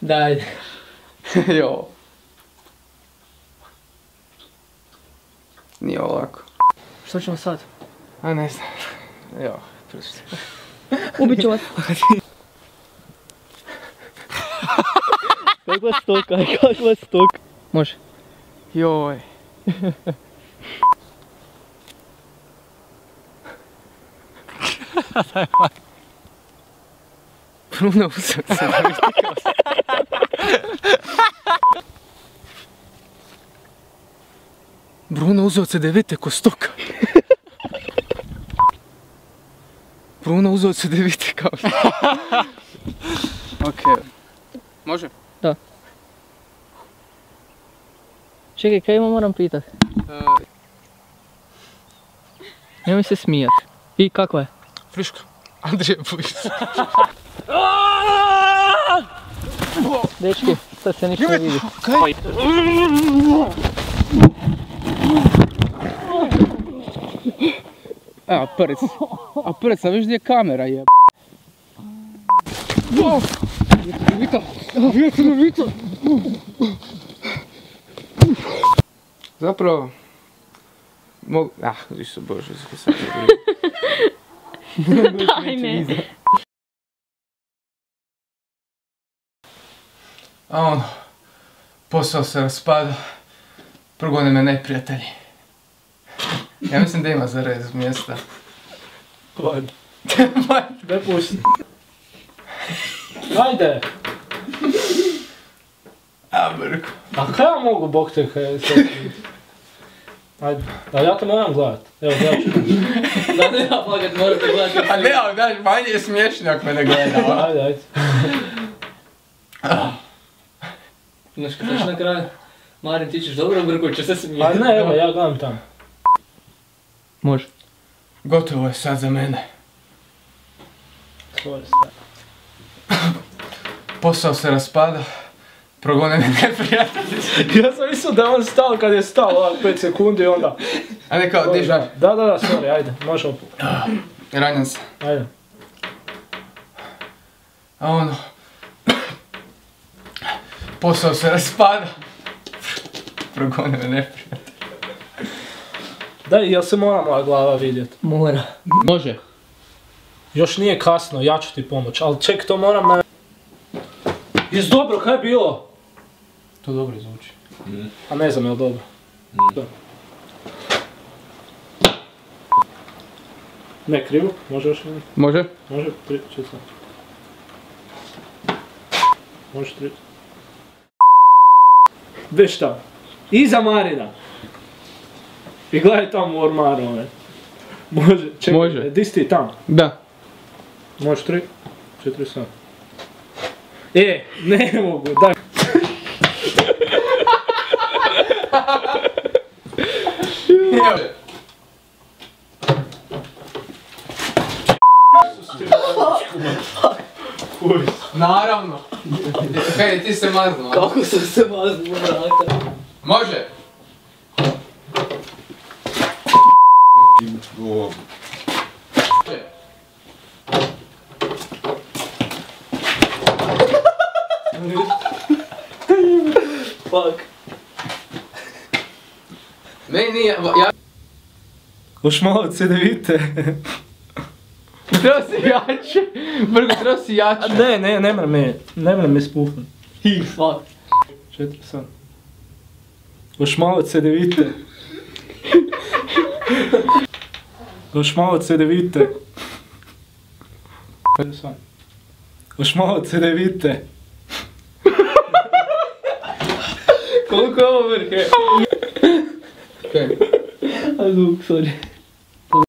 Daj. Jo. Nije ovako. Što ćemo sad? A ne znam. Jo, prosti. Ubit ću vas. Kakva stoka, kakva stoka. Može. Joj. Bruno uzeo se da vidi kao Bruno uzeo se da vidite ko stoka. Bruno uzeo se da vidite kao stoka. Okej. Može? Da. Čekaj, kaj ima moram pitat? Nemoj se smijat. I kakva je? Friška. Andrije Bujić. Dečki, sad se ništa ne vidi. Kaj? A, prec. A prec, a viš gdje je kamera je? Vjetrovica! Zapravo... Isu Bože, sad ne vidim. Daj ne. A ono, posao se raspada, progone me neprijatelji. Ja mislim da ima za rez mjesta. Hajde. Ne pusti. Hajde. A, brko. A kaj ja mogu, bok te kaj sad? Hajde. Ali ja to moram gledat. Evo, gledat ću. Da ne ja plakat, morate gledati. A ne, ali daš, manje je smiješno ako me ne gleda. Ajde, ajde. Znaš kad ćeš na kraju? Marin, ti ćeš dobro, Brko će se smijeti. A ne, evo, ja gledam tamo. Može. Gotovo je sad za mene. Svoje stvari. Posao se raspada, progone me neprijatelji. Ja sam mislio da je on stao kad je stao ovak 5 sekundi i onda... A ne kao, diža. Da, sorry, ajde, može opet. Ranjan se. Ajde. A ono... Posao se raspada, progone me neprijatelji. Daj, jel se mora moja glava vidjet? Mora. Može. Još nije kasno, ja ću ti pomoć, ali ček, to moram na... Jes dobro, kaj je bilo? To dobro zvuči. A ne znam, jel dobro? Da. Ne, krivo, može još jedan? Može? Može, 3, 4. Može 3. Gdje šta? Iza Marina. I gledaj tamo u ormaru, one. Može, čekaj, Može. di si ti tamo? Da. Može 3, 4, 7. Ne mogu, daj. Naravno. Hej, ti se maznuo. Kako sam se maznuo, brate? Može. Fuck. Meni nije, ja... Još malo se da vidite. Treba si jače. Brgo, treba si jače. Ne mre me spuhnut. Hi, fuck. 4, 7. Još malo se da vidite. Još malo se da vidite. Još malo se da vidite. Koliko je ovo vrke? Okej. A zvuk, sorry.